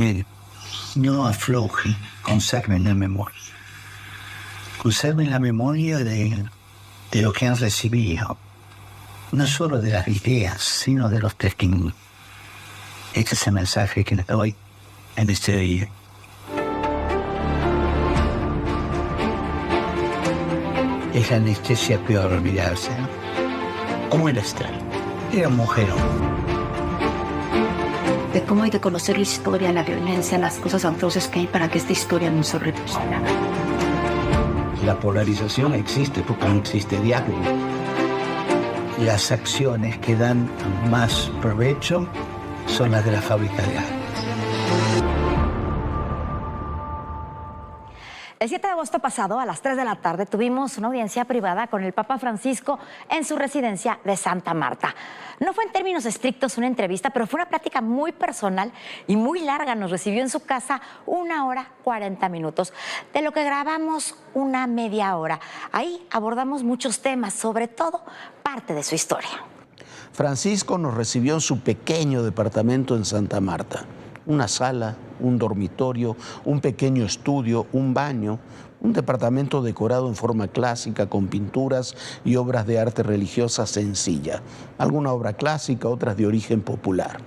Mire, no afloje, conserven la memoria. Conserven la memoria de lo que han recibido, no solo de las ideas, sino de los testimonios. Este es el mensaje que les doy en este día. Es la anestesia peor olvidarse, ¿no? ¿Cómo era Esther? Era un mujerón. De cómo hay de conocer la historia, la violencia, las cosas atroces que hay para que esta historia no se repita. La polarización existe porque no existe diálogo. Las acciones que dan más provecho son las de la fábrica de armas. El 7 de agosto pasado, a las 3 de la tarde, tuvimos una audiencia privada con el Papa Francisco en su residencia de Santa Marta. No fue en términos estrictos una entrevista, pero fue una plática muy personal y muy larga. Nos recibió en su casa 1 hora 40 minutos, de lo que grabamos una media hora. Ahí abordamos muchos temas, sobre todo parte de su historia. Francisco nos recibió en su pequeño departamento en Santa Marta. Una sala, un dormitorio, un pequeño estudio, un baño, un departamento decorado en forma clásica con pinturas y obras de arte religiosa sencilla. Alguna obra clásica, otras de origen popular.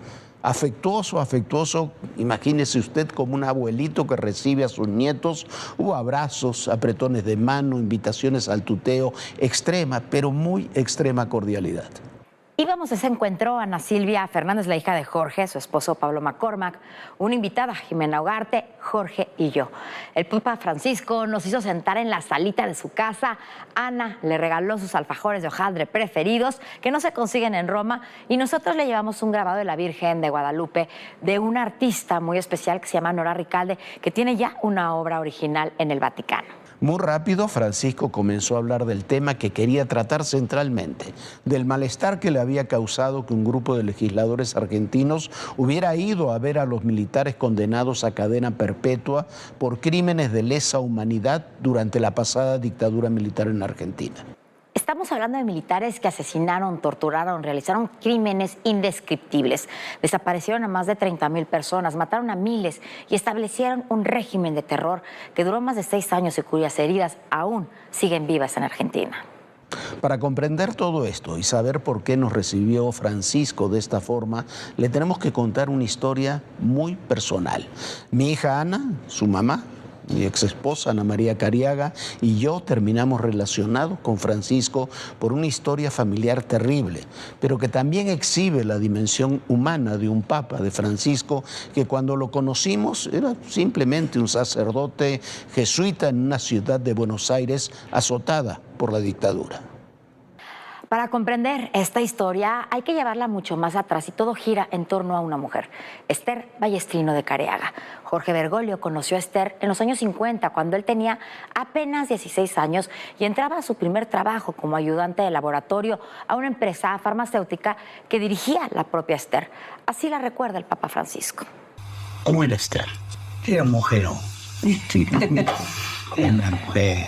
Afectuoso, imagínese usted como un abuelito que recibe a sus nietos. Hubo abrazos, apretones de mano, invitaciones al tuteo, extrema, pero muy extrema cordialidad. Íbamos a ese encuentro Ana Silvia Fernández, la hija de Jorge, su esposo Pablo McCormack, una invitada, Jimena Ugarte, Jorge y yo. El Papa Francisco nos hizo sentar en la salita de su casa. Ana le regaló sus alfajores de hojaldre preferidos, que no se consiguen en Roma, y nosotros le llevamos un grabado de la Virgen de Guadalupe de una artista muy especial que se llama Nora Ricalde, que tiene ya una obra original en el Vaticano. Muy rápido, Francisco comenzó a hablar del tema que quería tratar centralmente, del malestar que le había causado que un grupo de legisladores argentinos hubiera ido a ver a los militares condenados a cadena perpetua por crímenes de lesa humanidad durante la pasada dictadura militar en Argentina. Estamos hablando de militares que asesinaron, torturaron, realizaron crímenes indescriptibles. Desaparecieron a más de 30,000 personas, mataron a miles y establecieron un régimen de terror que duró más de 6 años y cuyas heridas aún siguen vivas en Argentina. Para comprender todo esto y saber por qué nos recibió Francisco de esta forma, le tenemos que contar una historia muy personal. Mi hija Ana, su mamá, mi ex esposa Ana María Cariaga y yo terminamos relacionados con Francisco por una historia familiar terrible, pero que también exhibe la dimensión humana de un papa, de Francisco, que cuando lo conocimos era simplemente un sacerdote jesuita en una ciudad de Buenos Aires azotada por la dictadura. Para comprender esta historia hay que llevarla mucho más atrás y todo gira en torno a una mujer, Esther Ballestrino de Careaga. Jorge Bergoglio conoció a Esther en los años 50, cuando él tenía apenas 16 años y entraba a su primer trabajo como ayudante de laboratorio a una empresa farmacéutica que dirigía la propia Esther. Así la recuerda el Papa Francisco. ¿Cómo era Esther? Era un mujerón. Era una mujer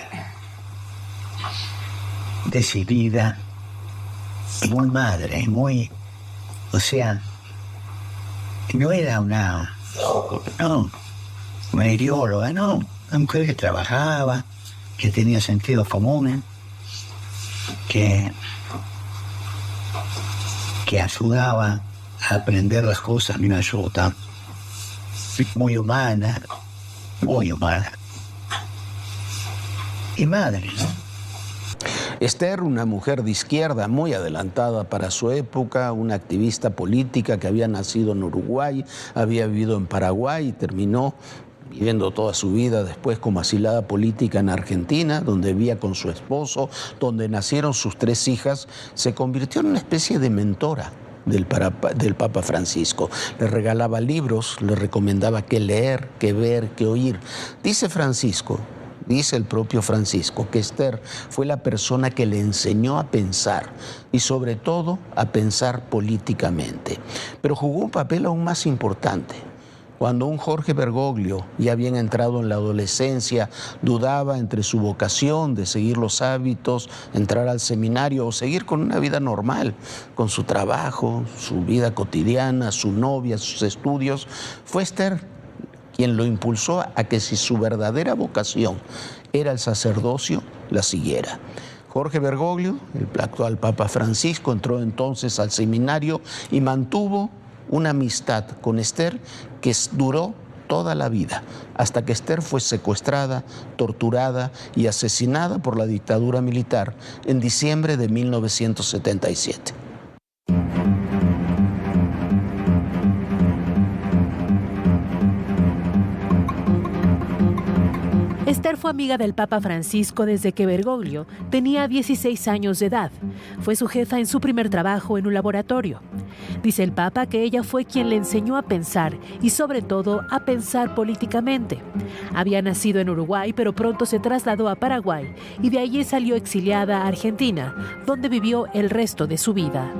decidida, muy madre, muy... O sea, no era una ideóloga, no. Una mujer que trabajaba, que tenía sentido común, que ayudaba a aprender las cosas, me ayuda. Muy humana, muy humana. Y madre, ¿no? Esther, una mujer de izquierda muy adelantada para su época, una activista política que había nacido en Uruguay, había vivido en Paraguay y terminó viviendo toda su vida después como asilada política en Argentina, donde vivía con su esposo, donde nacieron sus 3 hijas, se convirtió en una especie de mentora del Papa Francisco. Le regalaba libros, le recomendaba qué leer, qué ver, qué oír. Dice Francisco, dice el propio Francisco, que Esther fue la persona que le enseñó a pensar y sobre todo a pensar políticamente. Pero jugó un papel aún más importante. Cuando un Jorge Bergoglio, ya bien entrado en la adolescencia, dudaba entre su vocación de seguir los hábitos, entrar al seminario o seguir con una vida normal, con su trabajo, su vida cotidiana, su novia, sus estudios, fue Esther quien lo impulsó a que si su verdadera vocación era el sacerdocio, la siguiera. Jorge Bergoglio, el actual Papa Francisco, entró entonces al seminario y mantuvo una amistad con Esther que duró toda la vida, hasta que Esther fue secuestrada, torturada y asesinada por la dictadura militar en diciembre de 1977. Esther fue amiga del Papa Francisco desde que Bergoglio tenía 16 años de edad. Fue su jefa en su primer trabajo en un laboratorio. Dice el Papa que ella fue quien le enseñó a pensar y sobre todo a pensar políticamente. Había nacido en Uruguay, pero pronto se trasladó a Paraguay y de allí salió exiliada a Argentina, donde vivió el resto de su vida.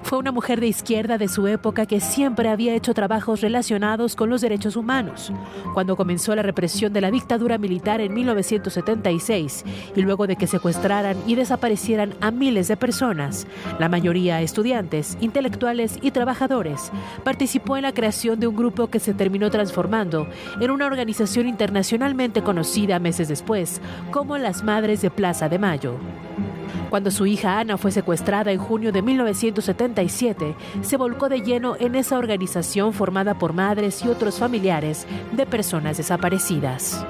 Fue una mujer de izquierda de su época que siempre había hecho trabajos relacionados con los derechos humanos. Cuando comenzó la represión de la dictadura militar en 1976 y luego de que secuestraran y desaparecieran a miles de personas, la mayoría estudiantes, intelectuales y trabajadores, participó en la creación de un grupo que se terminó transformando en una organización internacionalmente conocida meses después como las Madres de Plaza de Mayo. Cuando su hija Ana fue secuestrada en junio de 1977, se volcó de lleno en esa organización formada por madres y otros familiares de personas desaparecidas.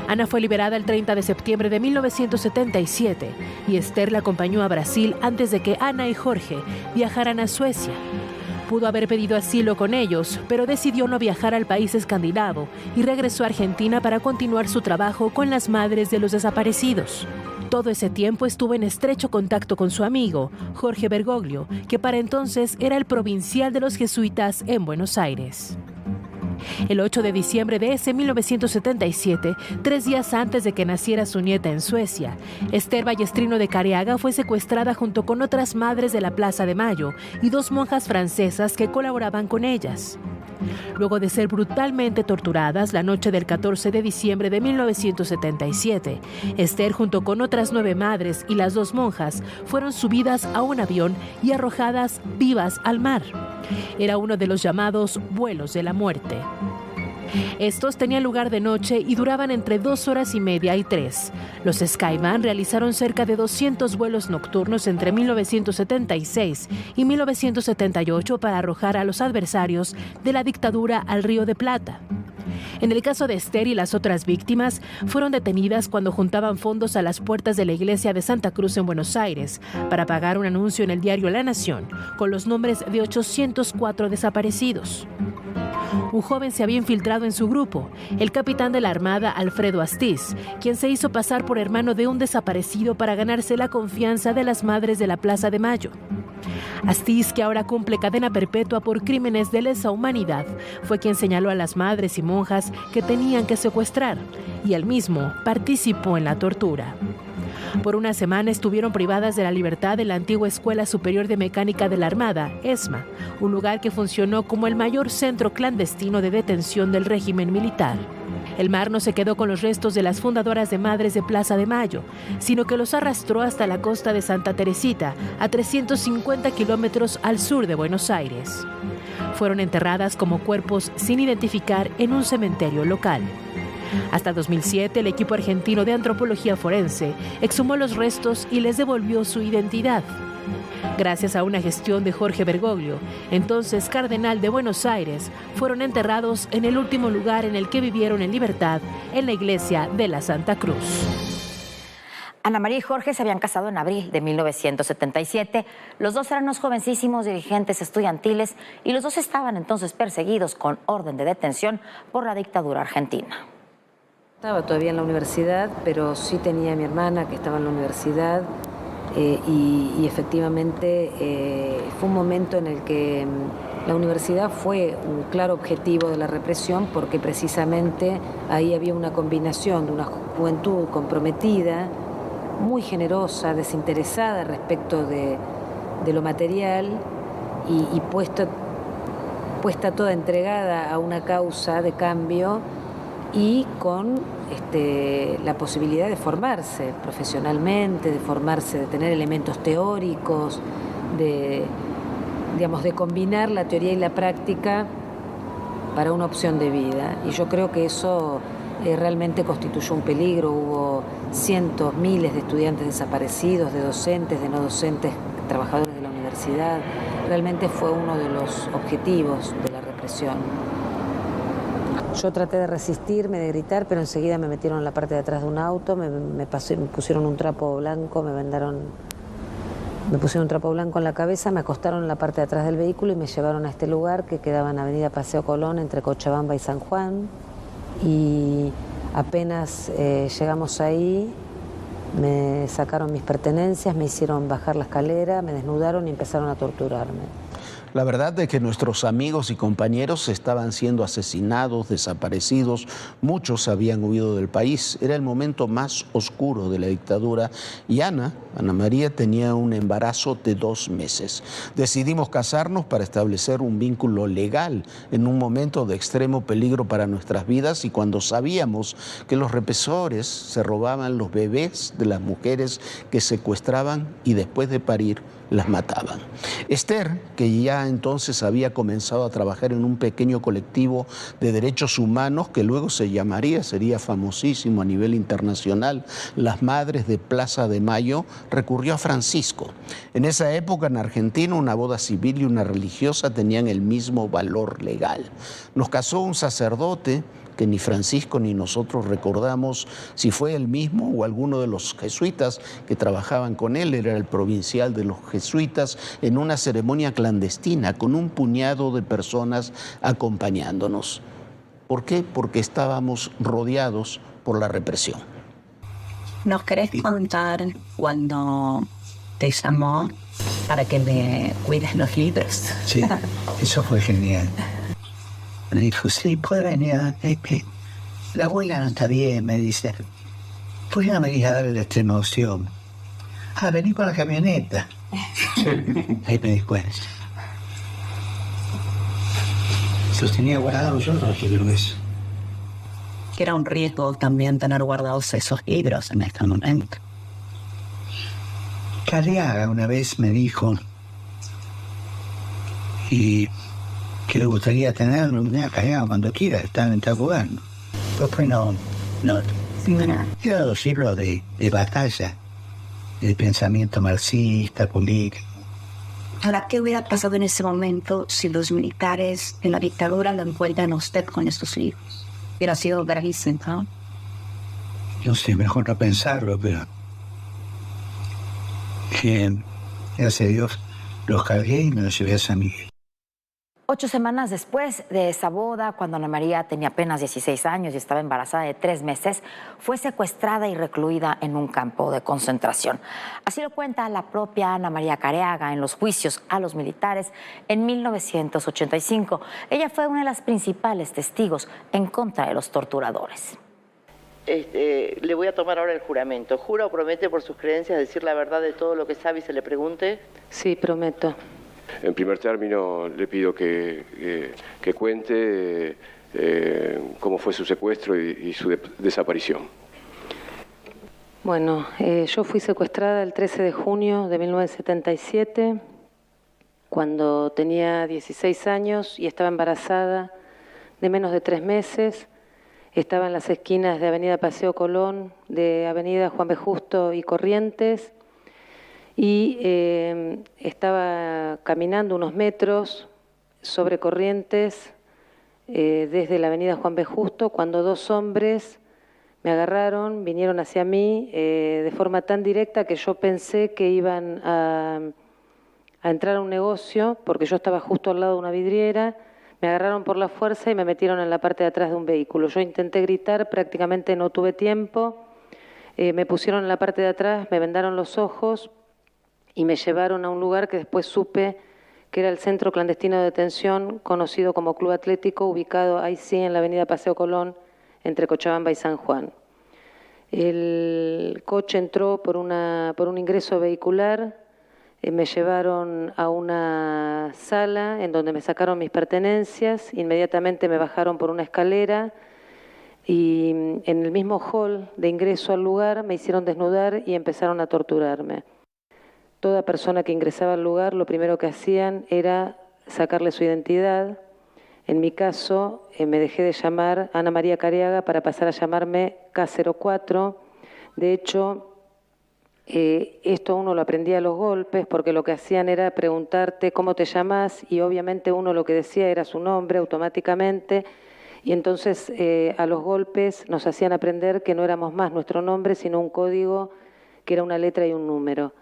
Ana fue liberada el 30 de septiembre de 1977 y Esther la acompañó a Brasil antes de que Ana y Jorge viajaran a Suecia. Pudo haber pedido asilo con ellos, pero decidió no viajar al país escandinavo y regresó a Argentina para continuar su trabajo con las madres de los desaparecidos. Todo ese tiempo estuvo en estrecho contacto con su amigo, Jorge Bergoglio, que para entonces era el provincial de los jesuitas en Buenos Aires. El 8 de diciembre de ese 1977, 3 días antes de que naciera su nieta en Suecia, Esther Ballestrino de Careaga fue secuestrada junto con otras madres de la Plaza de Mayo y 2 monjas francesas que colaboraban con ellas. Luego de ser brutalmente torturadas la noche del 14 de diciembre de 1977, Esther junto con otras 9 madres y las 2 monjas fueron subidas a un avión y arrojadas vivas al mar. Era uno de los llamados vuelos de la muerte. Estos tenían lugar de noche y duraban entre 2 horas y media y 3. Los Skyman realizaron cerca de 200 vuelos nocturnos entre 1976 y 1978 para arrojar a los adversarios de la dictadura al Río de Plata. En el caso de Esther y las otras víctimas, fueron detenidas cuando juntaban fondos a las puertas de la iglesia de Santa Cruz en Buenos Aires para pagar un anuncio en el diario La Nación con los nombres de 804 desaparecidos. Un joven se había infiltrado en su grupo, el capitán de la Armada Alfredo Astiz, quien se hizo pasar por hermano de un desaparecido para ganarse la confianza de las madres de la Plaza de Mayo. Astiz, que ahora cumple cadena perpetua por crímenes de lesa humanidad, fue quien señaló a las madres y monjas que tenían que secuestrar, y él mismo participó en la tortura. Por una semana estuvieron privadas de la libertad en la antigua Escuela Superior de Mecánica de la Armada, ESMA, un lugar que funcionó como el mayor centro clandestino de detención del régimen militar. El mar no se quedó con los restos de las fundadoras de Madres de Plaza de Mayo, sino que los arrastró hasta la costa de Santa Teresita, a 350 kilómetros al sur de Buenos Aires. Fueron enterradas como cuerpos sin identificar en un cementerio local. Hasta 2007, el equipo argentino de antropología forense exhumó los restos y les devolvió su identidad. Gracias a una gestión de Jorge Bergoglio, entonces cardenal de Buenos Aires, fueron enterrados en el último lugar en el que vivieron en libertad, en la iglesia de la Santa Cruz. Ana María y Jorge se habían casado en abril de 1977. Los dos eran unos jovencísimos dirigentes estudiantiles y los dos estaban entonces perseguidos con orden de detención por la dictadura argentina. Estaba todavía en la universidad, pero sí tenía a mi hermana que estaba en la universidad y efectivamente fue un momento en el que la universidad fue un claro objetivo de la represión porque precisamente ahí había una combinación de una juventud comprometida, muy generosa, desinteresada respecto de lo material y puesta toda entregada a una causa de cambio y con la posibilidad de formarse profesionalmente, de formarse, de tener elementos teóricos, de combinar la teoría y la práctica para una opción de vida. Y yo creo que eso realmente constituyó un peligro. Hubo cientos, miles de estudiantes desaparecidos, de docentes, de no docentes, trabajadores de la universidad. Realmente fue uno de los objetivos de la represión. Yo traté de resistirme, de gritar, pero enseguida me metieron en la parte de atrás de un auto, me pusieron un trapo blanco, me pusieron un trapo blanco en la cabeza, me acostaron en la parte de atrás del vehículo y me llevaron a este lugar que quedaba en Avenida Paseo Colón, entre Cochabamba y San Juan. Y apenas llegamos ahí, me sacaron mis pertenencias, me hicieron bajar la escalera, me desnudaron y empezaron a torturarme. La verdad es que nuestros amigos y compañeros estaban siendo asesinados, desaparecidos, muchos habían huido del país. Era el momento más oscuro de la dictadura y Ana María tenía un embarazo de 2 meses. Decidimos casarnos para establecer un vínculo legal en un momento de extremo peligro para nuestras vidas y cuando sabíamos que los represores se robaban los bebés de las mujeres que secuestraban y después de parir las mataban. Esther, que ya entonces había comenzado a trabajar en un pequeño colectivo de derechos humanos que luego sería famosísimo a nivel internacional, las Madres de Plaza de Mayo, recurrió a Francisco. En esa época en Argentina una boda civil y una religiosa tenían el mismo valor legal. Nos casó un sacerdote que ni Francisco ni nosotros recordamos si fue él mismo o alguno de los jesuitas que trabajaban con él. Era el provincial de los jesuitas en una ceremonia clandestina con un puñado de personas acompañándonos. ¿Por qué? Porque estábamos rodeados por la represión. ¿Nos querés contar cuando te llamó para que me cuides los libros? Sí, eso fue genial. Me dijo, sí, puede venir. La abuela no está bien, me dice. ¿Por qué no me a darle esta emoción? Vení con la camioneta. Ahí me di cuenta. Si los tenía guardados yo, no quiero eso. Que era un riesgo también tener guardados esos libros en este momento. Cariaga una vez me dijo y que le gustaría tenerlo Cariaga cuando quiera, está jugando. Después no. Era los libros de batalla, del pensamiento marxista, político. Ahora, ¿qué hubiera pasado en ese momento si los militares en la dictadura lo encuentran a usted con estos libros? Hubiera sido gravísimo, ¿no? No sé, mejor no pensarlo, pero que gracias a Dios los cargué y me los llevé a San Miguel. 8 semanas después de esa boda, cuando Ana María tenía apenas 16 años y estaba embarazada de 3 meses, fue secuestrada y recluida en un campo de concentración. Así lo cuenta la propia Ana María Careaga en los juicios a los militares en 1985. Ella fue una de las principales testigos en contra de los torturadores. Le voy a tomar ahora el juramento. ¿Jura o promete por sus creencias decir la verdad de todo lo que sabe y se le pregunte? Sí, prometo. En primer término, le pido que cuente cómo fue su secuestro y su desaparición. Bueno, yo fui secuestrada el 13 de junio de 1977, cuando tenía 16 años y estaba embarazada de menos de 3 meses. Estaba en las esquinas de Avenida Paseo Colón, de Avenida Juan B. Justo y Corrientes, y estaba caminando unos metros sobre Corrientes desde la Avenida Juan B. Justo cuando 2 hombres me agarraron, vinieron hacia mí de forma tan directa que yo pensé que iban a entrar a un negocio porque yo estaba justo al lado de una vidriera. Me agarraron por la fuerza y me metieron en la parte de atrás de un vehículo. Yo intenté gritar, prácticamente no tuve tiempo. Me pusieron en la parte de atrás, me vendaron los ojos y me llevaron a un lugar que después supe que era el centro clandestino de detención, conocido como Club Atlético, ubicado ahí sí en la Avenida Paseo Colón, entre Cochabamba y San Juan. El coche entró por un ingreso vehicular, me llevaron a una sala en donde me sacaron mis pertenencias, inmediatamente me bajaron por una escalera y en el mismo hall de ingreso al lugar me hicieron desnudar y empezaron a torturarme. Toda persona que ingresaba al lugar, lo primero que hacían era sacarle su identidad. En mi caso, me dejé de llamar Ana María Careaga para pasar a llamarme K04. De hecho, esto uno lo aprendía a los golpes, porque lo que hacían era preguntarte cómo te llamas, y obviamente uno lo que decía era su nombre automáticamente, y entonces a los golpes nos hacían aprender que no éramos más nuestro nombre, sino un código que era una letra y un número.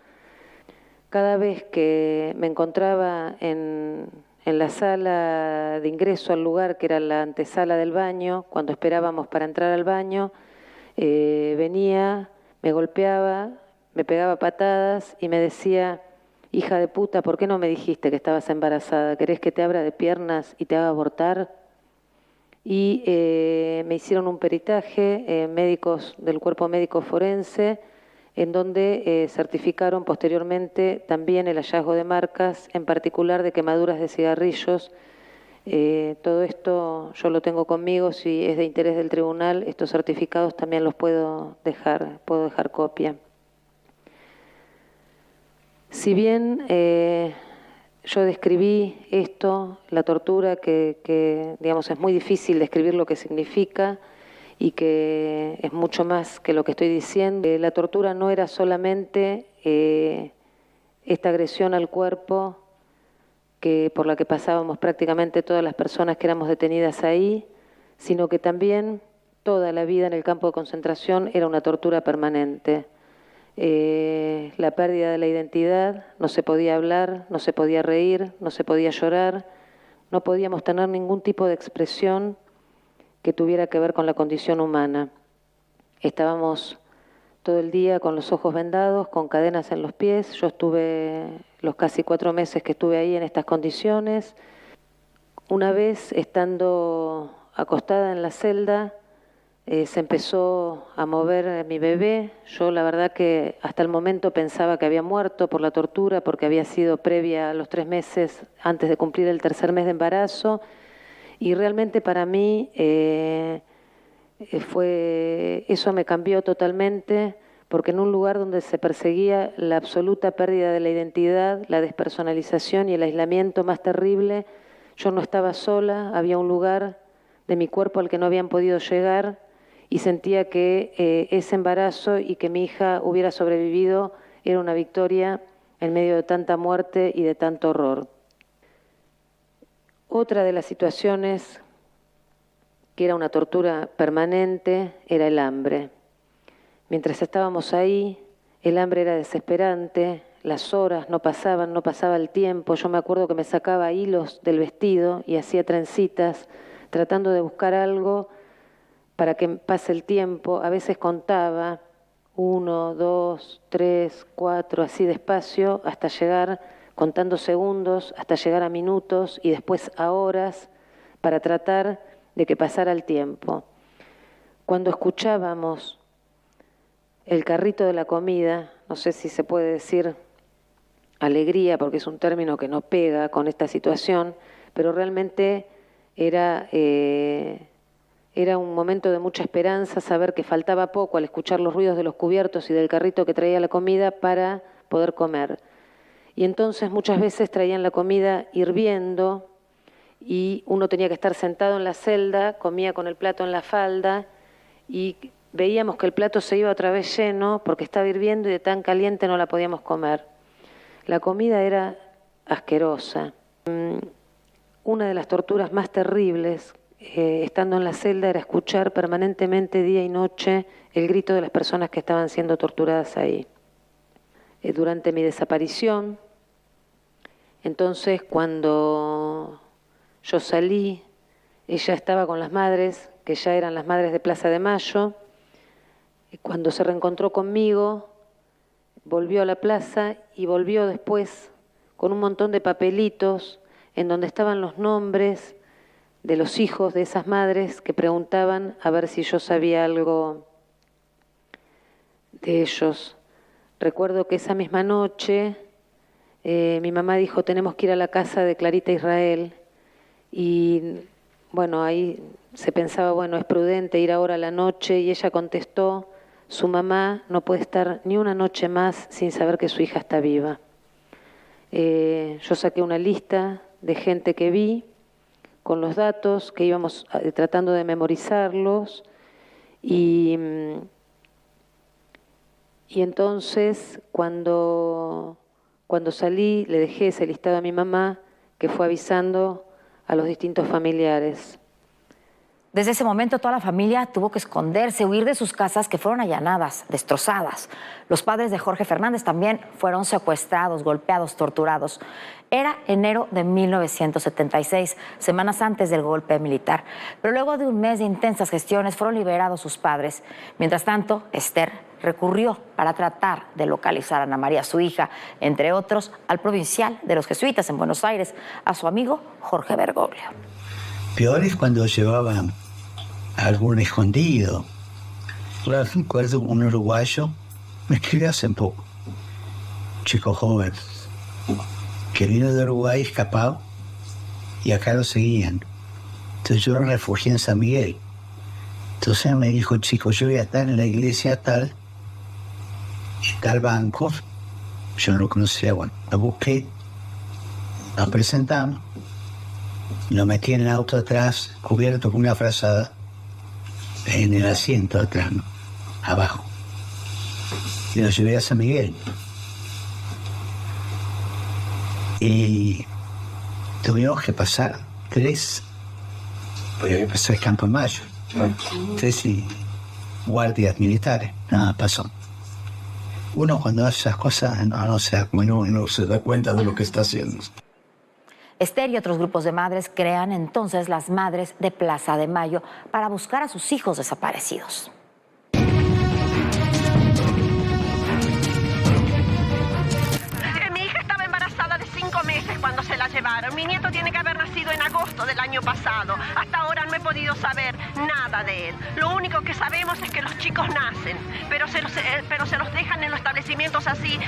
Cada vez que me encontraba en la sala de ingreso al lugar, que era la antesala del baño, cuando esperábamos para entrar al baño, venía, me golpeaba, me pegaba patadas y me decía: hija de puta, ¿por qué no me dijiste que estabas embarazada? ¿Querés que te abra de piernas y te haga abortar? Y me hicieron un peritaje, médicos del cuerpo médico forense, en donde certificaron posteriormente también el hallazgo de marcas, en particular de quemaduras de cigarrillos. Todo esto yo lo tengo conmigo, si es de interés del tribunal, estos certificados también los puedo dejar copia. Si bien yo describí esto, la tortura, que digamos es muy difícil describir lo que significa y que es mucho más que lo que estoy diciendo, la tortura no era solamente esta agresión al cuerpo por la que pasábamos prácticamente todas las personas que éramos detenidas ahí, sino que también toda la vida en el campo de concentración era una tortura permanente. La pérdida de la identidad, no se podía hablar, no se podía reír, no se podía llorar, no podíamos tener ningún tipo de expresión que tuviera que ver con la condición humana. Estábamos todo el día con los ojos vendados, con cadenas en los pies. Yo estuve los casi 4 meses que estuve ahí en estas condiciones. Una vez, estando acostada en la celda, se empezó a mover mi bebé. Yo la verdad que hasta el momento pensaba que había muerto por la tortura, porque había sido previa a los 3 meses antes de cumplir el 3er mes de embarazo, y realmente para mí eso me cambió totalmente, porque en un lugar donde se perseguía la absoluta pérdida de la identidad, la despersonalización y el aislamiento más terrible, yo no estaba sola, había un lugar de mi cuerpo al que no habían podido llegar, y sentía que ese embarazo y que mi hija hubiera sobrevivido era una victoria en medio de tanta muerte y de tanto horror. Otra de las situaciones que era una tortura permanente era el hambre. Mientras estábamos ahí, el hambre era desesperante, las horas no pasaban, no pasaba el tiempo. Yo me acuerdo que me sacaba hilos del vestido y hacía trencitas, tratando de buscar algo para que pase el tiempo. A veces contaba 1, 2, 3, 4, así despacio, hasta llegar, contando segundos, hasta llegar a minutos y después a horas, para tratar de que pasara el tiempo. Cuando escuchábamos el carrito de la comida, no sé si se puede decir alegría, porque es un término que no pega con esta situación, pero realmente era un momento de mucha esperanza, saber que faltaba poco al escuchar los ruidos de los cubiertos y del carrito que traía la comida para poder comer. Y entonces muchas veces traían la comida hirviendo y uno tenía que estar sentado en la celda, comía con el plato en la falda y veíamos que el plato se iba otra vez lleno porque estaba hirviendo y de tan caliente no la podíamos comer. La comida era asquerosa. Una de las torturas más terribles estando en la celda era escuchar permanentemente día y noche el grito de las personas que estaban siendo torturadas ahí. Durante mi desaparición, entonces cuando yo salí, ella estaba con las madres, que ya eran las madres de Plaza de Mayo, y cuando se reencontró conmigo, volvió a la plaza y volvió después con un montón de papelitos en donde estaban los nombres de los hijos de esas madres que preguntaban a ver si yo sabía algo de ellos. Recuerdo que esa misma noche mi mamá dijo: tenemos que ir a la casa de Clarita Israel, y bueno, ahí se pensaba, bueno, es prudente ir ahora a la noche, y ella contestó: su mamá no puede estar ni una noche más sin saber que su hija está viva. Yo saqué una lista de gente que vi, los datos, que íbamos tratando de memorizarlos, y entonces cuando salí le dejé ese listado a mi mamá, que fue avisando a los distintos familiares. Desde ese momento toda la familia tuvo que esconderse, huir de sus casas que fueron allanadas, destrozadas. Los padres de Jorge Fernández también fueron secuestrados, golpeados, torturados. Era enero de 1976, semanas antes del golpe militar. Pero luego de un mes de intensas gestiones fueron liberados sus padres. Mientras tanto, Esther recurrió para tratar de localizar a Ana María, su hija, entre otros, al provincial de los jesuitas en Buenos Aires, a su amigo Jorge Bergoglio. Peor es cuando llevaban a algún escondido. Recuerdo un uruguayo, me escribió hace poco, un chico joven, que vino de Uruguay escapado y acá lo seguían. Entonces yo me refugié en San Miguel. Entonces me dijo, chico, yo voy a estar en la iglesia tal banco. Yo no lo conocía, bueno, lo busqué, nos presentamos, lo metí en el auto atrás, cubierto con una frazada, en el asiento atrás, ¿no? Abajo. Y lo llevé a San Miguel. Y tuvimos que pasar 3, porque había pasado el Campo de Mayo, 3 guardias militares, nada pasó. Uno cuando hace esas cosas no se da cuenta de lo que está haciendo. Esther y otros grupos de madres crean entonces las Madres de Plaza de Mayo para buscar a sus hijos desaparecidos. Mi hija estaba embarazada de 5 meses cuando se la llevaron. Mi nieto tiene que haber nacido en agosto del año pasado. Hasta ahora no he podido saber nada de él. Lo único que sabemos es que los chicos nacen, pero se los dejan en los establecimientos así,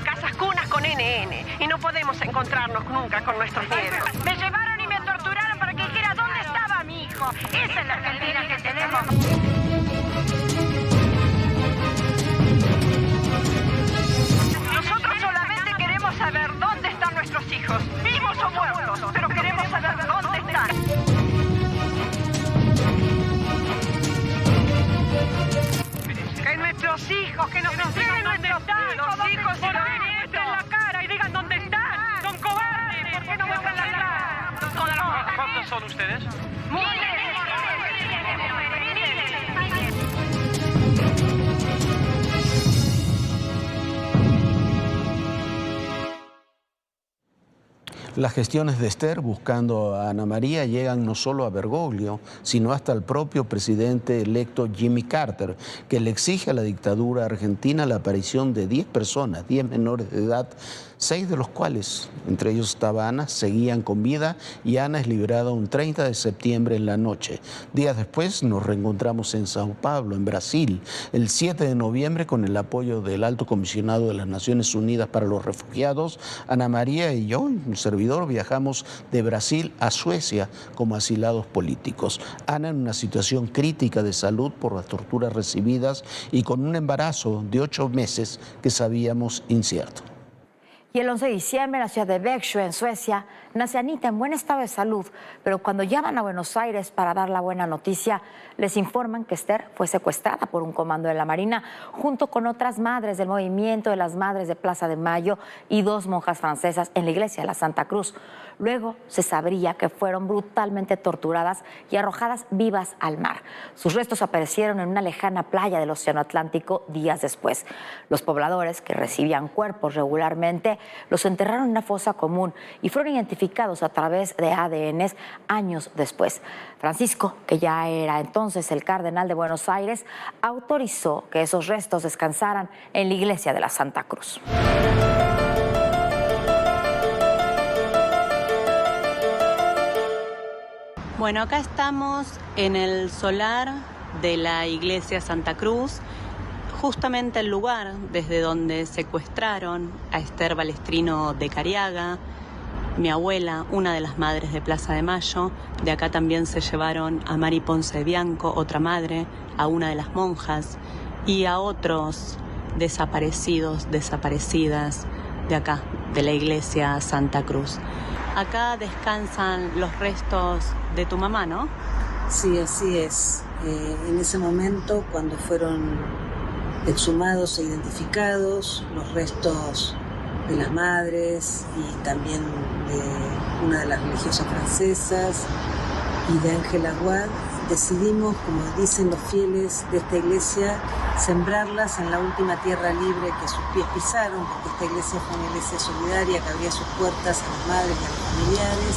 casas cunas con NN, y no podemos encontrarnos nunca con nuestros nietos. Me llevaron y me torturaron para que dijera dónde estaba mi hijo. Esa es la Argentina que tenemos. Nosotros solamente queremos saber dónde están nuestros hijos, vivos o muertos, pero queremos saber dónde están. Que nuestros hijos, que nos entreguen nuestros hijos, los hijos, y nos muestren la cara y digan dónde están. Son cobardes, ¿por qué no muestran la cara? ¿Cuántos son ustedes? Las gestiones de Esther buscando a Ana María llegan no solo a Bergoglio, sino hasta el propio presidente electo Jimmy Carter, que le exige a la dictadura argentina la aparición de 10 personas, 10 menores de edad, 6 de los cuales, entre ellos estaba Ana, seguían con vida, y Ana es liberada un 30 de septiembre en la noche. Días después nos reencontramos en Sao Paulo, en Brasil, el 7 de noviembre, con el apoyo del Alto Comisionado de las Naciones Unidas para los Refugiados. Ana María y yo, un servidor, viajamos de Brasil a Suecia como asilados políticos. Ana en una situación crítica de salud por las torturas recibidas y con un embarazo de 8 meses que sabíamos incierto. Y el 11 de diciembre en la ciudad de Växjö, en Suecia, nace Anita en buen estado de salud, pero cuando llaman a Buenos Aires para dar la buena noticia, les informan que Esther fue secuestrada por un comando de la Marina, junto con otras madres del movimiento de las Madres de Plaza de Mayo y 2 monjas francesas en la iglesia de la Santa Cruz. Luego se sabría que fueron brutalmente torturadas y arrojadas vivas al mar. Sus restos aparecieron en una lejana playa del Océano Atlántico días después. Los pobladores, que recibían cuerpos regularmente, los enterraron en una fosa común y fueron identificados a través de ADNs años después. Francisco, que ya era entonces el cardenal de Buenos Aires, autorizó que esos restos descansaran en la iglesia de la Santa Cruz. Bueno, acá estamos en el solar de la iglesia Santa Cruz, justamente el lugar desde donde secuestraron a Esther Balestrino de Cariaga, mi abuela, una de las madres de Plaza de Mayo. De acá también se llevaron a Mari Ponce de Bianco, otra madre, a una de las monjas y a otros desaparecidos, desaparecidas de acá, de la iglesia Santa Cruz. Acá descansan los restos de tu mamá, ¿no? Sí, así es. En ese momento, cuando fueron exhumados e identificados los restos de las madres y también de una de las religiosas francesas y de Ángela Aguad, decidimos, como dicen los fieles de esta iglesia, sembrarlas en la última tierra libre que sus pies pisaron, porque esta iglesia fue una iglesia solidaria que abría sus puertas a las madres y a los familiares.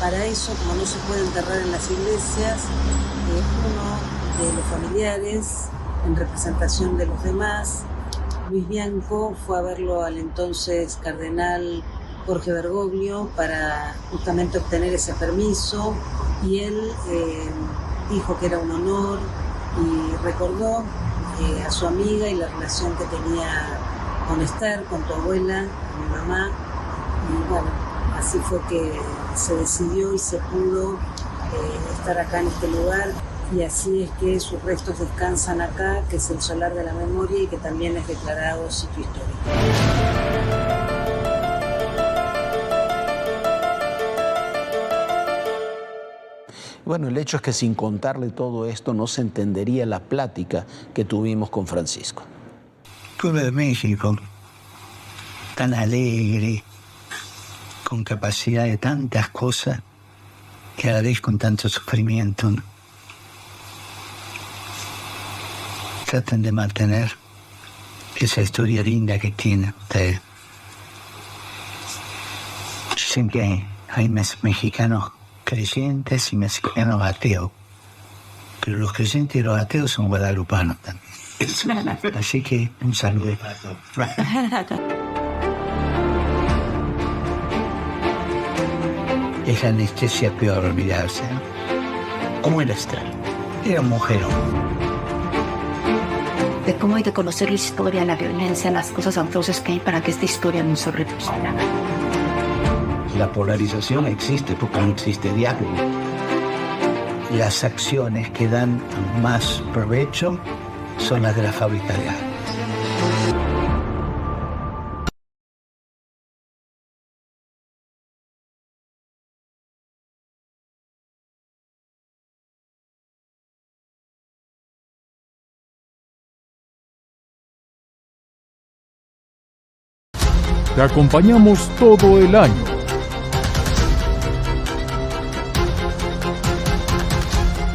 Para eso, como no se puede enterrar en las iglesias, uno de los familiares, en representación de los demás, Luis Bianco, fue a verlo al entonces cardenal Jorge Bergoglio para justamente obtener ese permiso, y él dijo que era un honor y recordó a su amiga y la relación que tenía con Esther, con tu abuela, con mi mamá, y bueno, así fue que se decidió y se pudo estar acá en este lugar, y así es que sus restos descansan acá, que es el Solar de la Memoria y que también es declarado sitio histórico. Bueno, el hecho es que sin contarle todo esto no se entendería la plática que tuvimos con Francisco. Pueblo de México, tan alegre, con capacidad de tantas cosas, que a la vez con tanto sufrimiento, ¿no? Traten de mantener esa historia linda que tiene usted. Dicen que hay mexicanos creyentes y mexicanos ateos, pero los creyentes y los ateos son guadalupanos también. Así que un saludo para todos. Es la anestesia peor olvidarse, ¿no? ¿Cómo era Esther? Era un mujerón. De cómo hay que conocer la historia, la violencia, las cosas atroces que hay para que esta historia no se repita. La polarización existe porque no existe diálogo. Las acciones que dan más provecho son las de la fábrica de armas. Te acompañamos todo el año.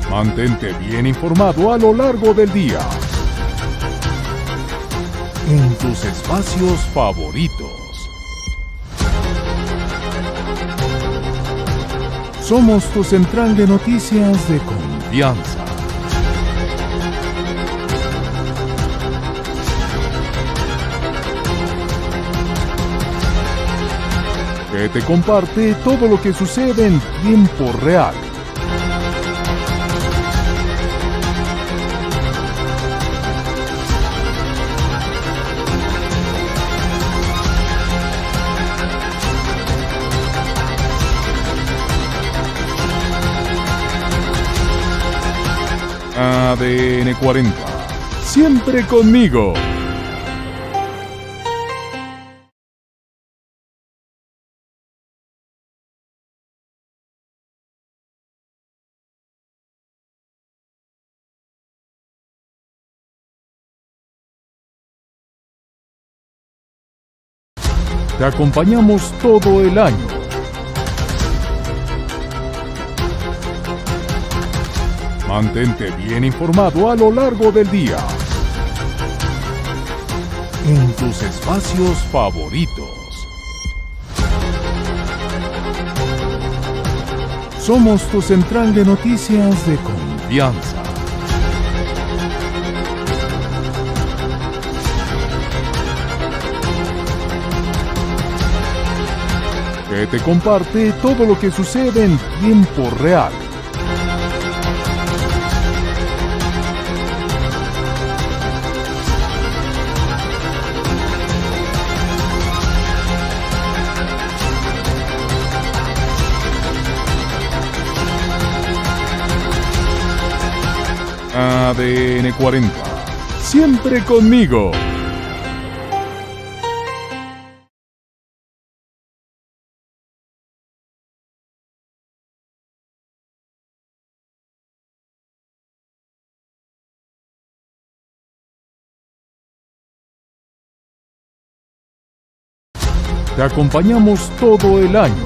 Mantente bien informado a lo largo del día. En tus espacios favoritos. Somos tu central de noticias de confianza. Que te comparte todo lo que sucede en tiempo real. ADN 40. Siempre conmigo. Te acompañamos todo el año. Mantente bien informado a lo largo del día. En tus espacios favoritos. Somos tu central de noticias de confianza. Que te comparte todo lo que sucede en tiempo real. ADN 40. Siempre conmigo. Te acompañamos todo el año.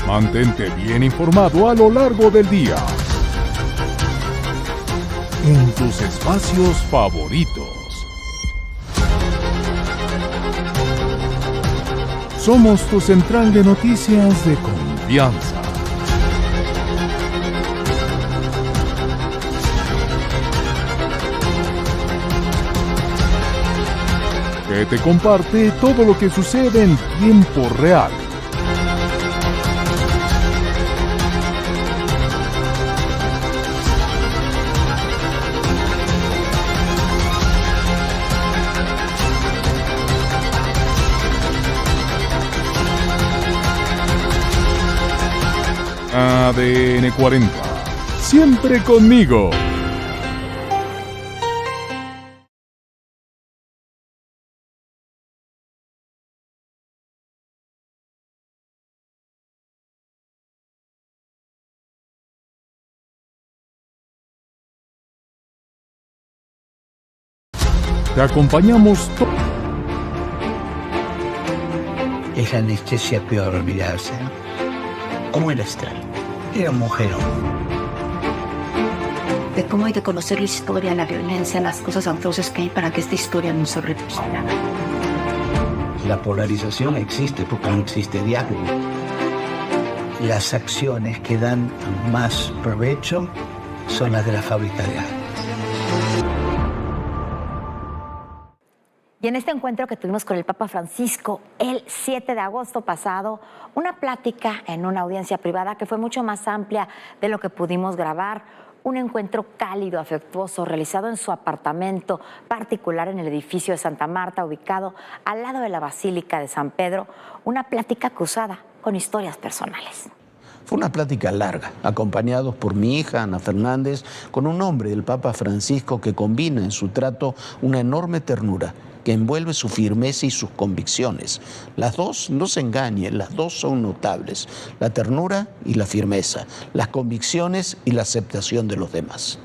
Mantente bien informado a lo largo del día. En tus espacios favoritos. Somos tu central de noticias de confianza. Que te comparte todo lo que sucede en tiempo real. ADN 40. Siempre conmigo. Te acompañamos todo. Es la anestesia peor olvidarse, ¿no? ¿Cómo era Esther? Era un mujerón. De cómo hay que conocer la historia, la violencia, las cosas atroces que hay para que esta historia no se repita. La polarización existe porque no existe diálogo. Las acciones que dan más provecho son las de la fábrica de armas. Y en este encuentro que tuvimos con el Papa Francisco el 7 de agosto pasado, una plática en una audiencia privada que fue mucho más amplia de lo que pudimos grabar, un encuentro cálido, afectuoso, realizado en su apartamento particular en el edificio de Santa Marta, ubicado al lado de la Basílica de San Pedro, una plática cruzada con historias personales. Fue una plática larga, acompañados por mi hija, Ana Fernández, con un hombre, el Papa Francisco, que combina en su trato una enorme ternura que envuelve su firmeza y sus convicciones. Las dos, no se engañen, las dos son notables. La ternura y la firmeza, las convicciones y la aceptación de los demás.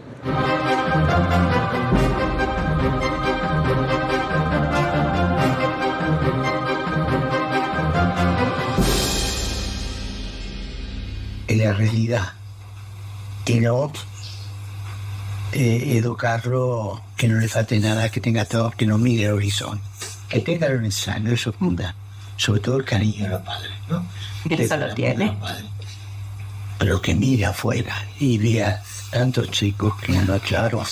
En la realidad, y no educarlo, que no le falte nada, que tenga todo, que no mire el horizonte, que tenga el mensaje, eso funda, sobre todo el cariño a los padres, ¿no? Eso lo tiene. Pero que mire afuera y vea tantos chicos que no aclaro.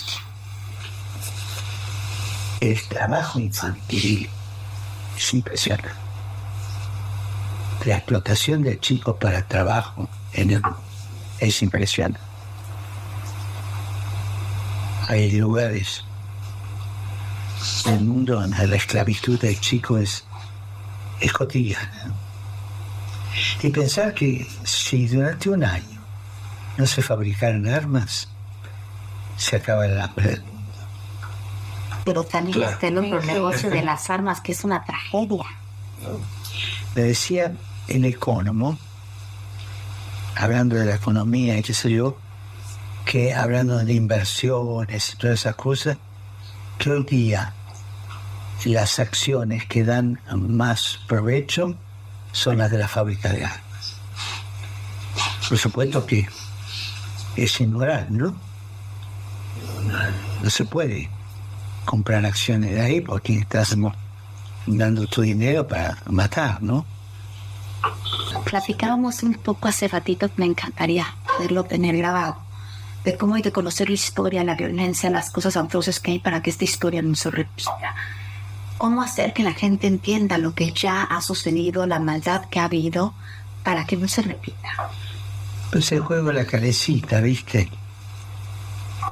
El trabajo infantil es impresionante. La explotación de chicos para el trabajo es impresionante. Hay lugares del mundo donde la esclavitud del chico es cotidiana. Y pensar que si durante un año no se fabricaran armas, se acaba el hambre del mundo. Pero también está el otro negocio de las armas, que es una tragedia. Me decía el Economo, hablando de la economía y qué sé yo, que hablando de inversiones y todas esas cosas, que hoy día las acciones que dan más provecho son las de la fábrica de armas. Por supuesto que es inmoral, ¿no? No se puede comprar acciones de ahí porque estás dando tu dinero para matar, ¿no? Platicábamos un poco hace ratito, me encantaría poderlo tener grabado, de cómo hay que conocer la historia, la violencia, las cosas atroces que hay para que esta historia no se repita. Cómo hacer que la gente entienda lo que ya ha sucedido, la maldad que ha habido, para que no se repita. Pues el juego de la calecita, ¿viste?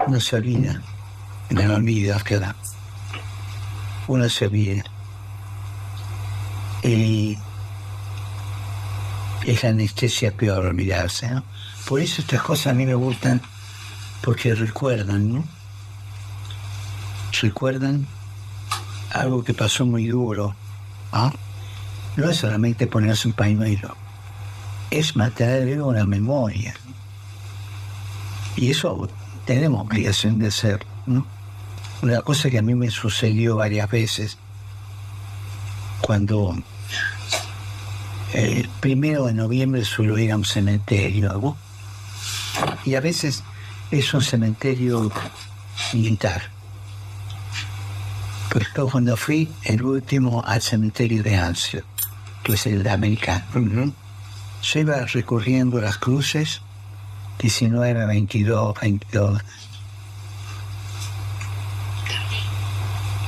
No se olvida. En el olvido queda. Uno se olvida. Y es la anestesia peor olvidarse, ¿no? Por eso estas cosas a mí me gustan, porque recuerdan, ¿no? Recuerdan algo que pasó muy duro, ¿ah? No es solamente ponerse un pañuelo, es mantener una memoria. Y eso tenemos obligación de hacer, ¿no? Una cosa que a mí me sucedió varias veces, cuando el 1 de noviembre suelo ir a un cementerio, ¿no? Y a veces es un cementerio militar. Pues cuando fui el último al cementerio de Anzio, que es el americano, se iba recorriendo las cruces, 19, 22.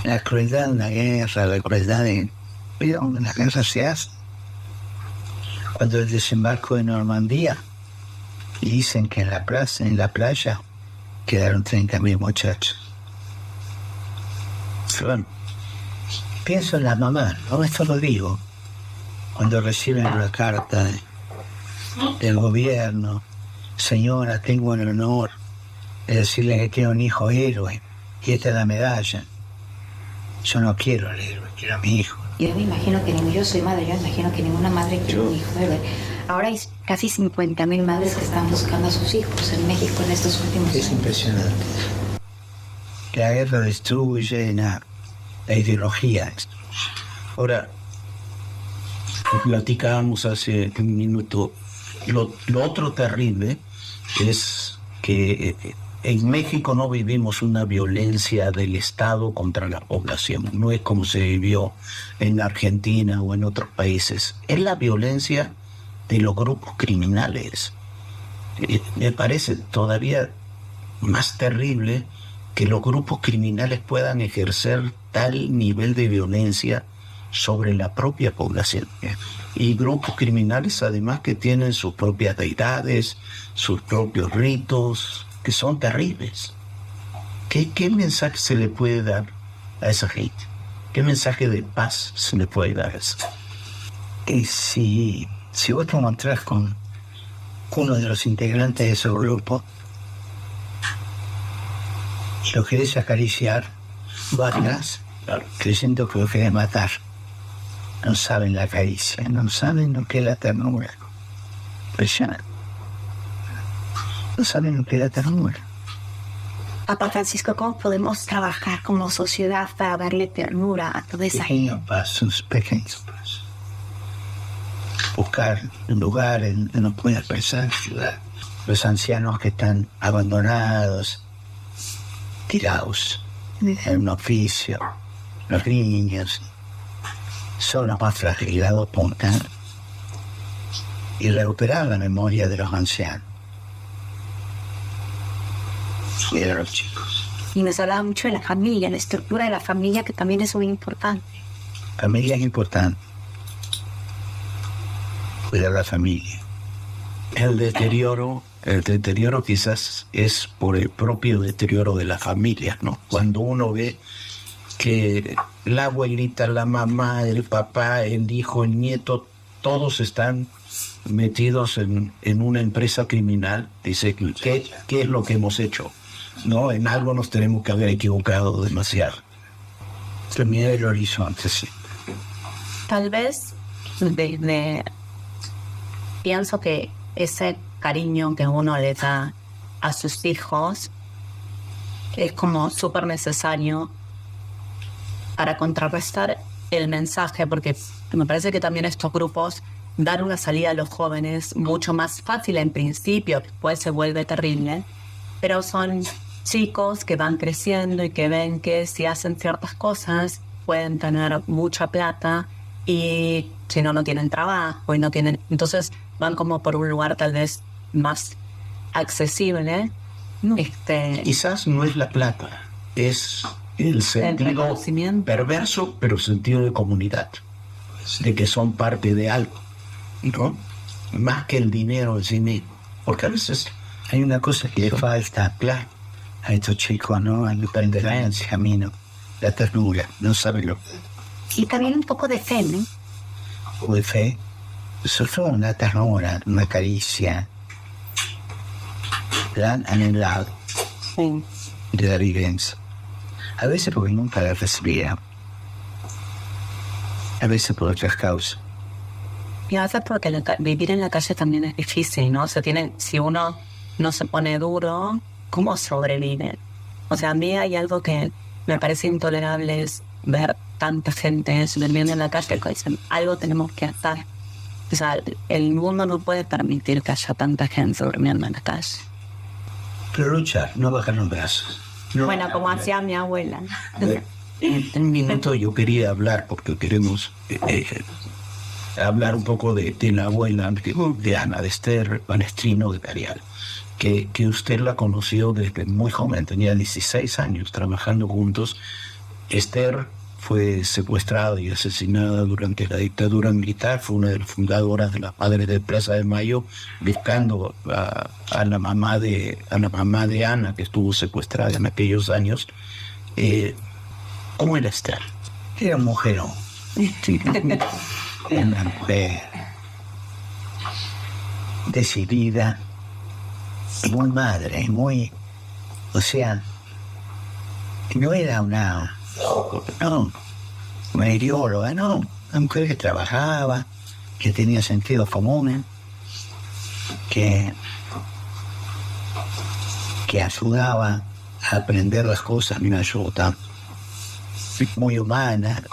La crueldad de la guerra, la crueldad de... Pero la guerra se hace. Cuando el desembarco de Normandía, dicen que en la playa, quedaron 30.000 muchachos. Bueno, pienso en la mamá, ¿no? Esto lo digo. Cuando reciben la carta del gobierno, señora, tengo el honor de decirle que tiene un hijo héroe, y esta es la medalla. Yo no quiero al héroe, quiero a mi hijo. Yo me imagino que yo soy madre, yo me imagino que ninguna madre quiere un hijo héroe. Ahora hay casi 50.000 madres que están buscando a sus hijos en México en estos últimos años. Es impresionante. La guerra destruye la ideología. Ahora, platicábamos hace un minuto, lo otro terrible es que en México no vivimos una violencia del Estado contra la población, no es como se vivió en Argentina o en otros países, es la violencia de los grupos criminales. Me parece todavía más terrible que los grupos criminales puedan ejercer tal nivel de violencia sobre la propia población. Y grupos criminales además que tienen sus propias deidades, sus propios ritos, que son terribles. ¿Qué mensaje se le puede dar a esa gente? ¿Qué mensaje de paz se le puede dar a eso? Si vos te encontrás con uno de los integrantes de ese grupo y lo querés acariciar, va atrás, creyendo que lo querés matar. No saben la caricia, no saben lo que es la ternura. Impresionante. No saben lo que es la ternura. Papa Francisco, ¿cómo podemos trabajar como sociedad para darle ternura a toda esa gente? Pequeños pasos. Buscar un lugar en donde pueda expresar ciudad. Los ancianos que están abandonados, tirados en un oficio, los niños, son los más fragilizados, apuntar y recuperar la memoria de los ancianos y de los chicos. Y nos hablaba mucho de la familia, la estructura de la familia, que también es muy importante. La familia es importante. Cuidar la familia. El deterioro quizás es por el propio deterioro de la familia, ¿no? Cuando uno ve que la abuelita, la mamá, el papá, el hijo, el nieto, todos están metidos en una empresa criminal, dice, ¿qué es lo que hemos hecho? No, en algo nos tenemos que haber equivocado demasiado. Terminar el horizonte, sí. Tal vez pienso que ese cariño que uno le da a sus hijos es como súper necesario para contrarrestar el mensaje, porque me parece que también estos grupos dan una salida a los jóvenes mucho más fácil en principio, después se vuelve terrible, pero son chicos que van creciendo y que ven que si hacen ciertas cosas pueden tener mucha plata y si no, no tienen trabajo y no tienen... Entonces van como por un lugar tal vez más accesible. No. Quizás no es la plata, es el sentido perverso, pero sentido de comunidad, de que son parte de algo, ¿no? Más que el dinero en sí mismo. Porque a veces hay una cosa que le falta, claro, a estos chicos, ¿no? A la perseverancia, camino, la ternura, no saberlo. Y también un poco de fe, ¿no? Un poco de fe, solo una ternura, una caricia, gran anhelado de la vivencia. A veces porque nunca la recibía, a veces por otras causas. Y a veces porque vivir en la calle también es difícil, ¿no? O sea, si uno no se pone duro, ¿cómo sobrevive? O sea, a mí hay algo que me parece intolerable es ver tanta gente durmiendo en la calle. Algo tenemos que hacer. O sea, el mundo no puede permitir que haya tanta gente durmiendo en la calle. Pero luchar, no bajar los brazos. No, bueno, como hacía mi abuela. En un minuto yo quería hablar, porque queremos hablar un poco de la abuela de Ana, de Esther Balestrino de Carial, que usted la conoció desde muy joven, tenía 16 años trabajando juntos. Esther fue secuestrada y asesinada durante la dictadura militar, fue una de las fundadoras de las Madres de Plaza de Mayo, buscando a la mamá de Ana, que estuvo secuestrada en aquellos años. ¿Cómo era Esther? Era un mujerón. Sí. Era una mujer decidida, muy madre, muy... O sea, no era una ideóloga, no. Una mujer que trabajaba, que tenía sentido común, que ayudaba a aprender las cosas, me ayuda. Muy humana.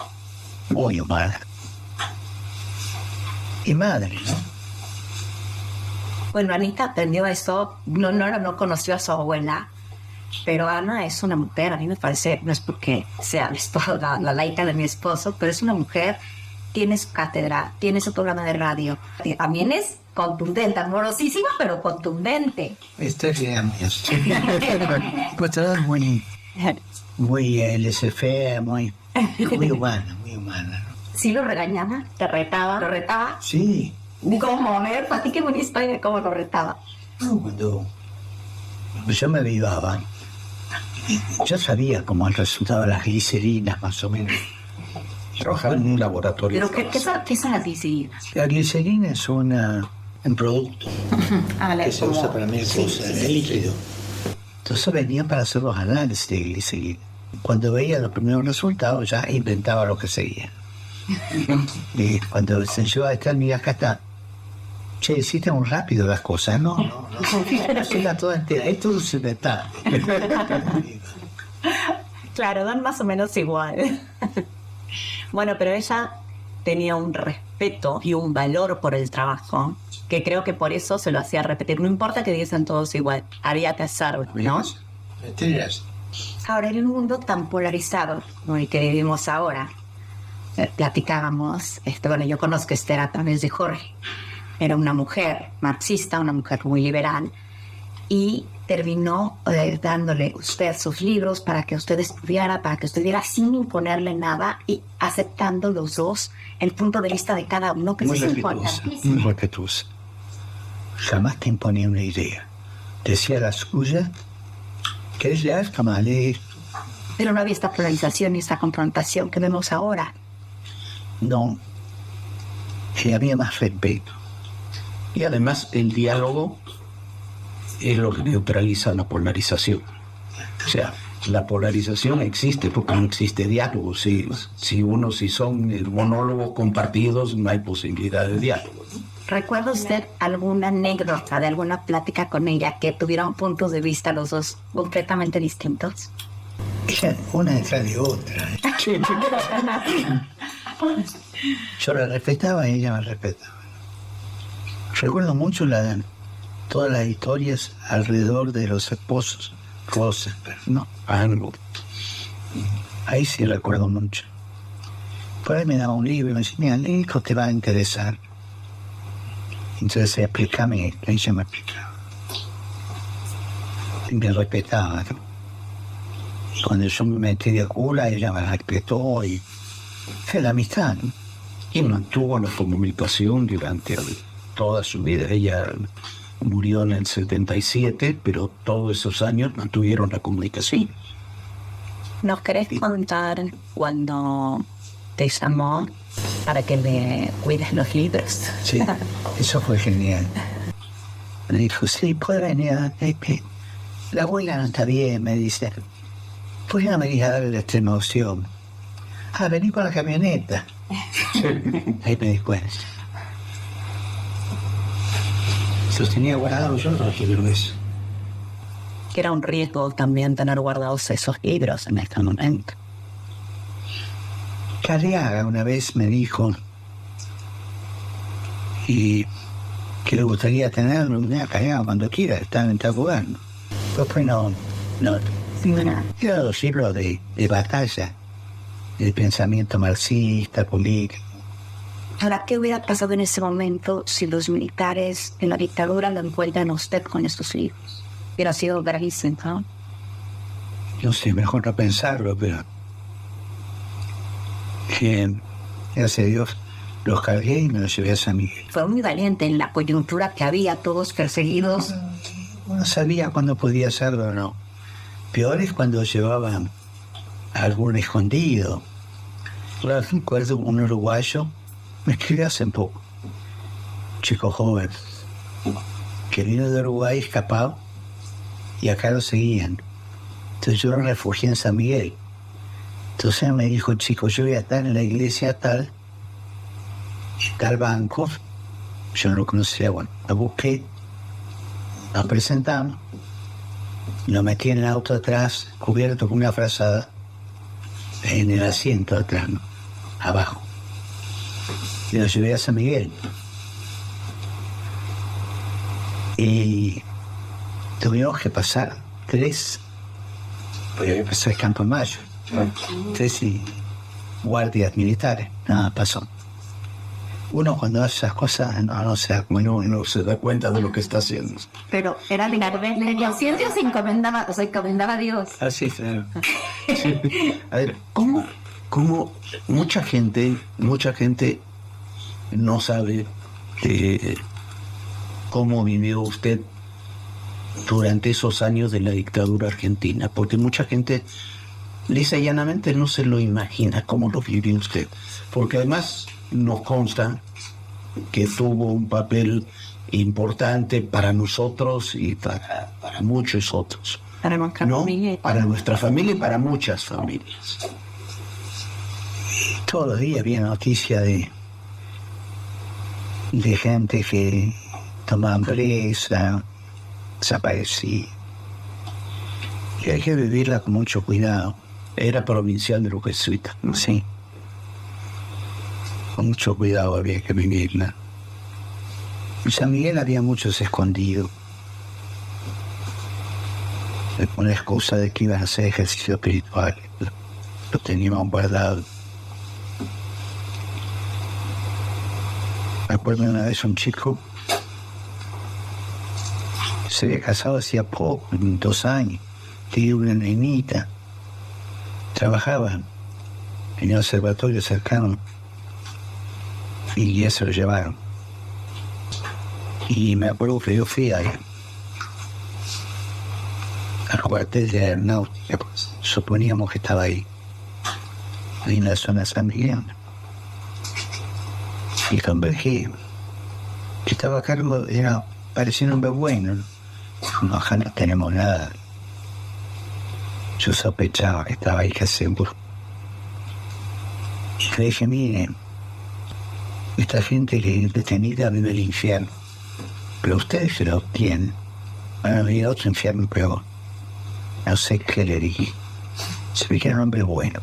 Y madre, ¿no? Bueno, Anita aprendió eso, no conoció a su abuela, pero Ana es una mujer, a mí me parece, no es porque sea la laica de mi esposo, pero es una mujer, tiene su cátedra, tiene su programa de radio, también es contundente, amorosísima, pero contundente. Esta es pues muy laissez-faire, muy humana, muy humana. ¿Sí lo regañaba? ¿Te retaba? ¿Lo retaba? Sí. ¿Cómo? A ver, platíqueme una historia de cómo lo retaba. Cuando yo me avivaba, yo sabía cómo resultaban las glicerinas, más o menos. Trabajaba en un laboratorio. ¿Pero qué son las glicerinas? La glicerina es un producto que se usa para mil cosas, el líquido. Entonces venía para hacer los análisis de glicerina. Cuando veía los primeros resultados, ya inventaba lo que seguía. Y cuando se yo a estar, mira, acá está. Che, hiciste muy rápido las cosas. No. Hacela toda entera. Esto se me está. Claro, dan más o menos igual. Bueno, pero ella tenía un respeto y un valor por el trabajo, que creo que por eso se lo hacía repetir. No importa que diesen todos igual, había que hacerlo, ¿no? Ahora, en un mundo tan polarizado como el que vivimos ahora, platicábamos, bueno, yo conozco a Esther a través de Jorge. Era una mujer marxista, una mujer muy liberal, y terminó dándole usted sus libros para que usted estudiara sin imponerle nada y aceptando los dos el punto de vista de cada uno, que muy es importantísimo. Muy respetuosa. Jamás te imponía una idea. Decía la suya, que es leal, jamás leer. Pero no había esta polarización y esta confrontación que vemos ahora. No, había más respeto. Y además el diálogo es lo que neutraliza la polarización. O sea, la polarización existe porque no existe diálogo. Si son monólogos compartidos, no hay posibilidad de diálogo. ¿Recuerda usted alguna anécdota de alguna plática con ella que tuvieran puntos de vista los dos completamente distintos? Una detrás de otra. Yo la respetaba y ella me respetaba. Recuerdo mucho todas las historias alrededor de los esposos, Rosenberg, ¿no? Algo. Ahí sí recuerdo mucho. Por ahí me daba un libro y me decía, mira, el hijo te va a interesar. Entonces explícame esto, ella me explicaba. Y me respetaba, ¿no? Cuando yo me metí de cura, ella me respetó y fue la amistad, ¿no? Y mantuvo la comunicación durante toda su vida. Ella murió en el 77, pero todos esos años mantuvieron la comunicación. ¿Nos querés contar cuando te llamó para que le cuides los libros? Sí, eso fue genial. Me dijo, sí, puede venir. La abuela no está bien, me dice. ¿Por qué no me digas darle esta emoción? Vení con la camioneta. Ahí me di cuenta. Los tenía guardados yo, no quiero eso. que era un riesgo también tener guardados esos libros en este momento. Careaga una vez me dijo y que le gustaría tener una Careaga cuando quiera, está jugando. Después no. Era los libros de batalla, del pensamiento marxista, político. Ahora, ¿qué hubiera pasado en ese momento si los militares en la dictadura lo encuentran a usted con estos libros? Hubiera sido gravísimo, ¿no? No sé, mejor no pensarlo, pero que, gracias a Dios, los cargué y me los llevé a San Miguel. Fue muy valiente en la coyuntura que había, todos perseguidos. No sabía cuándo podía hacerlo o no. Peor es cuando llevaban a algún escondido. Recuerdo un uruguayo, me escribió hace poco, un chico joven, que vino de Uruguay escapado y acá lo seguían. Entonces yo lo refugié en San Miguel. Entonces me dijo, chico, yo voy a estar en la iglesia tal banco. Yo no lo conocía, bueno, lo busqué, nos presentamos, lo metí en el auto atrás, cubierto con una frazada, en el asiento atrás, ¿no? Abajo. Y lo llevé a San Miguel. Y tuvimos que pasar 3, porque pasó el Campo de Mayo, 3 guardias militares, nada pasó. Uno cuando hace esas cosas no se da cuenta de lo que está haciendo. Pero era de la ciencia se encomendaba a Dios. Así es. Sí. A ver, ¿cómo mucha gente no sabe cómo vivió usted durante esos años de la dictadura argentina? Porque mucha gente lisa y llanamente no se lo imagina cómo lo vivió usted. Porque además nos consta que tuvo un papel importante para nosotros y para muchos otros. Para nuestra familia. Para nuestra familia y para muchas familias. Todos los días había noticia de gente que tomaban presa, desaparecía. Y hay que vivirla con mucho cuidado. Era provincial de los jesuitas, sí. Con mucho cuidado había que vivirla. En San Miguel había muchos escondidos. Con la excusa de que iban a hacer ejercicio espiritual. Lo teníamos guardado. Me acuerdo una vez un chico se había casado hacía poco, 2 años. Tenía una nenita. Trabajaba en el observatorio cercano. Y ya se lo llevaron. Y me acuerdo que yo fui ahí al cuartel de aeronáutica, pues, suponíamos que estaba ahí en la zona de San Miguel. Y convergí. Que estaba a cargo, parecía un hombre bueno. No, acá no tenemos nada. Yo sospechaba que estaba ahí casi seguro. Y le dije, miren, esta gente que es detenida vive el infierno, pero ustedes se lo obtienen, van a venir a otro infierno peor. No sé qué le dije. Se ve que era un hombre bueno.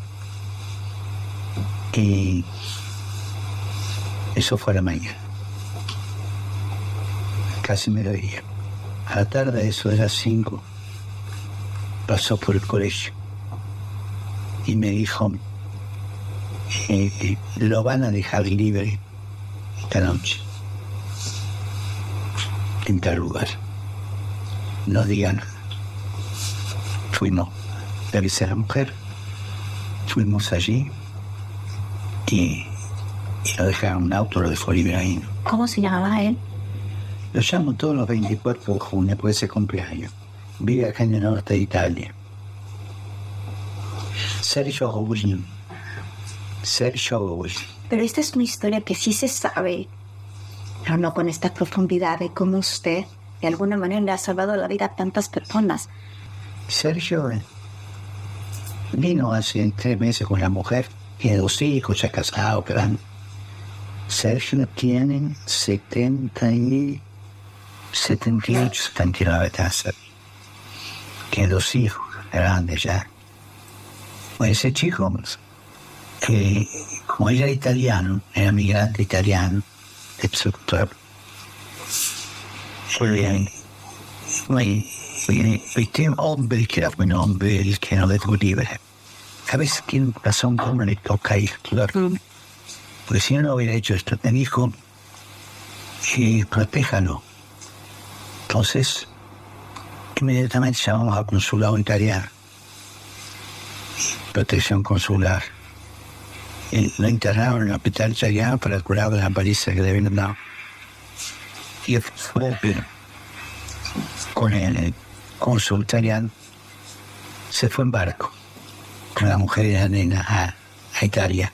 Y eso fue a la mañana. Casi me lo dije. A la tarde, eso de las 5, pasó por el colegio y me dijo, lo van a dejar libre esta noche, en tal lugar. No digan nada. Fuimos, le avisé a la mujer, fuimos allí y lo dejaron un auto, lo dejó libre ahí. ¿Cómo se llamaba él? Lo llamo todos los 24 de junio, por ese cumpleaños. Vive acá en el norte de Italia. Sergio Gobulin. Pero esta es una historia que sí se sabe, pero no con esta profundidad de cómo usted, de alguna manera, le ha salvado la vida a tantas personas. Sergio vino hace 3 meses con la mujer, tiene 2 hijos, ya casado, pero Sergio tiene 78, 79 tasas. tiene 2 hijos grandes ya. Bueno, ese chico, que como ella era italiano, era migrante italiano, un hombre que era un hombre, el que no dejó libre. A veces tiene un corazón como le toca ir, claro. Porque si no hubiera hecho esto, me dijo, protéjalo. Entonces, inmediatamente llamamos al consulado italiano. Protección consular. Y lo internaron en el hospital italiano para curar de la paliza que le habían dado. Y fue con el cónsul italiano, se fue en barco con la mujer y la nena a Italia.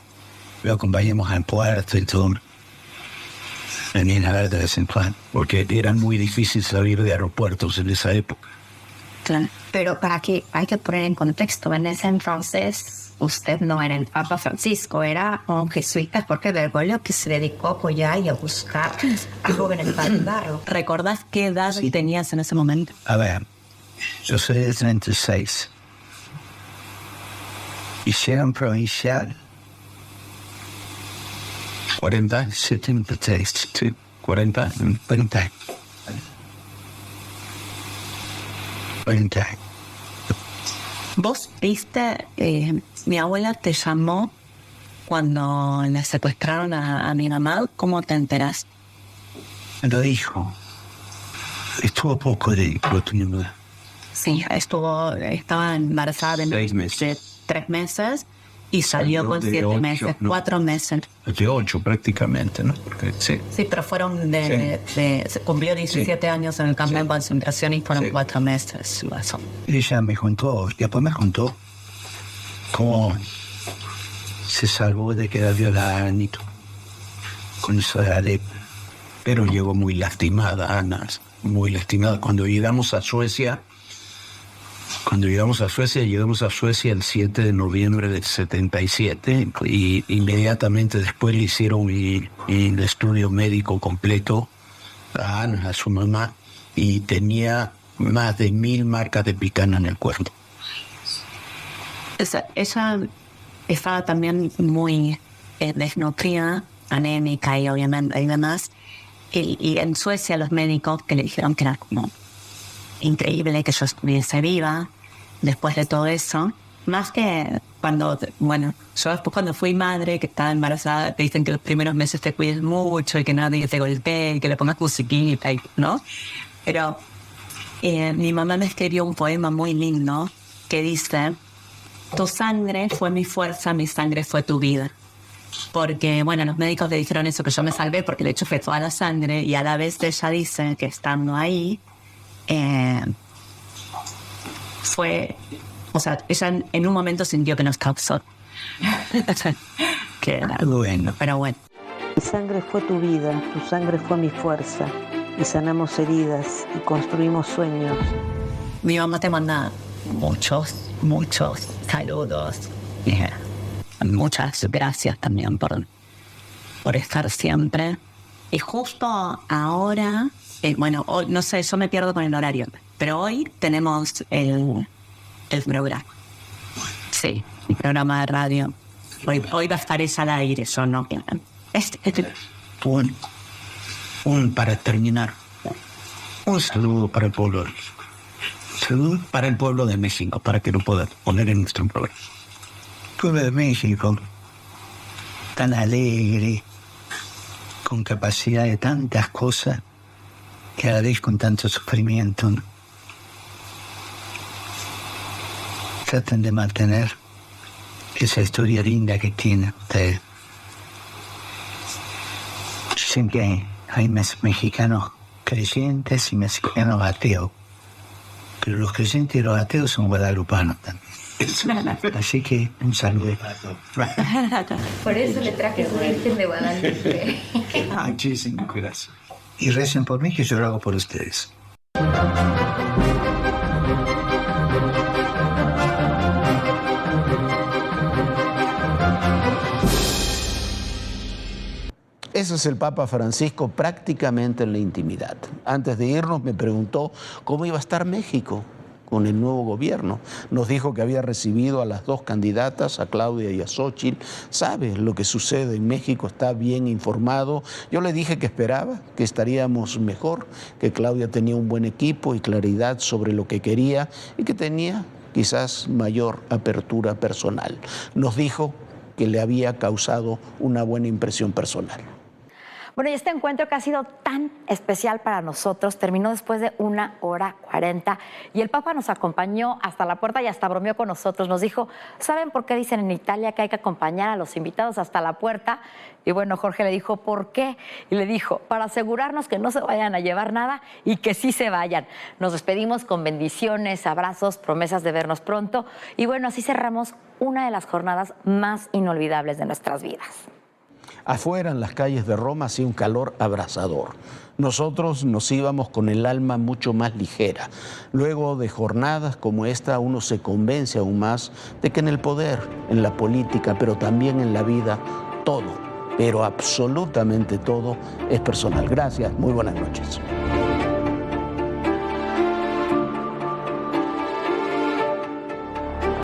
Lo acompañamos al puerto y todo. Venían a ver de vez en cuando, porque era muy difícil salir de aeropuertos en esa época. Claro. Pero para que hay que poner en contexto, en ese entonces usted no era el Papa Francisco, era un jesuita, porque Bergoglio que se dedicó a apoyar y a buscar a jóvenes para ayudarlo. ¿Recordás qué edad tenías en ese momento? A ver, yo soy de 36. Hicieron provincial 40, 76, 40. ¿Vos viste, mi abuela te llamó cuando le secuestraron a mi mamá? ¿Cómo te enteras? Me lo dijo. Estuvo poco de tiempo. Sí, estaba embarazada de 3 meses y salió con 7 meses, 4 meses. De 8 prácticamente, ¿no? Porque, sí, pero fueron se cumplió 17 años en el campo de concentración y fueron 4 meses. Eso. Ella me contó, y después me contó cómo se salvó de quedar violada y todo. Con eso de Alepo. Pero llegó muy lastimada, Ana, muy lastimada. Cuando llegamos a Suecia el 7 de noviembre del 77 y inmediatamente después le hicieron el estudio médico completo a Ana, a su mamá, y tenía más de 1000 marcas de picana en el cuerpo. Ella estaba también muy desnutrida, anémica y obviamente y demás. Y en Suecia los médicos que le dijeron que era como increíble que yo estuviese viva después de todo eso, más que yo después cuando fui madre, que estaba embarazada, te dicen que los primeros meses te cuides mucho y que nadie te golpee y que le pongas musiquita, ¿no? Pero mi mamá me escribió un poema muy lindo que dice: tu sangre fue mi fuerza, mi sangre fue tu vida. Porque, los médicos le dijeron eso, que yo me salvé porque le chufé toda la sangre, y a la vez ella dice que estando ahí, ella en un momento sintió que nos causó. Que era bueno. Pero bueno. Mi sangre fue tu vida, tu sangre fue mi fuerza, y sanamos heridas y construimos sueños. Mi mamá te manda muchos saludos. Muchas gracias también por estar siempre. Y justo ahora, hoy, no sé, yo me pierdo con el horario, pero hoy tenemos el programa. Sí, el programa de radio. Hoy va a estar esa al aire, yo no. Para terminar, un saludo para el pueblo. Saludo para el pueblo de México, para que lo pueda poner en nuestro programa. Pueblo de México, tan alegre, con capacidad de tantas cosas, que a la vez con tanto sufrimiento. Traten de mantener esa historia linda que tiene ustedes. Dicen que hay mexicanos creyentes y mexicanos ateos, pero los creyentes y los ateos son guadalupanos también. Así que un saludo para todos. Por eso le traje su Virgen de Guadalupe. Muchísimas gracias. Y recen por mí, que yo lo hago por ustedes. Ese es el Papa Francisco prácticamente en la intimidad. Antes de irnos me preguntó cómo iba a estar México con el nuevo gobierno. Nos dijo que había recibido a las dos candidatas, a Claudia y a Xóchitl. Sabe lo que sucede en México, está bien informado. Yo le dije que esperaba, que estaríamos mejor, que Claudia tenía un buen equipo y claridad sobre lo que quería y que tenía quizás mayor apertura personal. Nos dijo que le había causado una buena impresión personal. Bueno, y este encuentro que ha sido tan especial para nosotros terminó después de 1:40 y el Papa nos acompañó hasta la puerta y hasta bromeó con nosotros. Nos dijo, ¿saben por qué dicen en Italia que hay que acompañar a los invitados hasta la puerta? Y bueno, Jorge le dijo, ¿por qué? Y le dijo, para asegurarnos que no se vayan a llevar nada y que sí se vayan. Nos despedimos con bendiciones, abrazos, promesas de vernos pronto. Y bueno, así cerramos una de las jornadas más inolvidables de nuestras vidas. Afuera, en las calles de Roma, hacía un calor abrasador. Nosotros nos íbamos con el alma mucho más ligera. Luego de jornadas como esta, uno se convence aún más de que en el poder, en la política, pero también en la vida, todo, pero absolutamente todo, es personal. Gracias, muy buenas noches.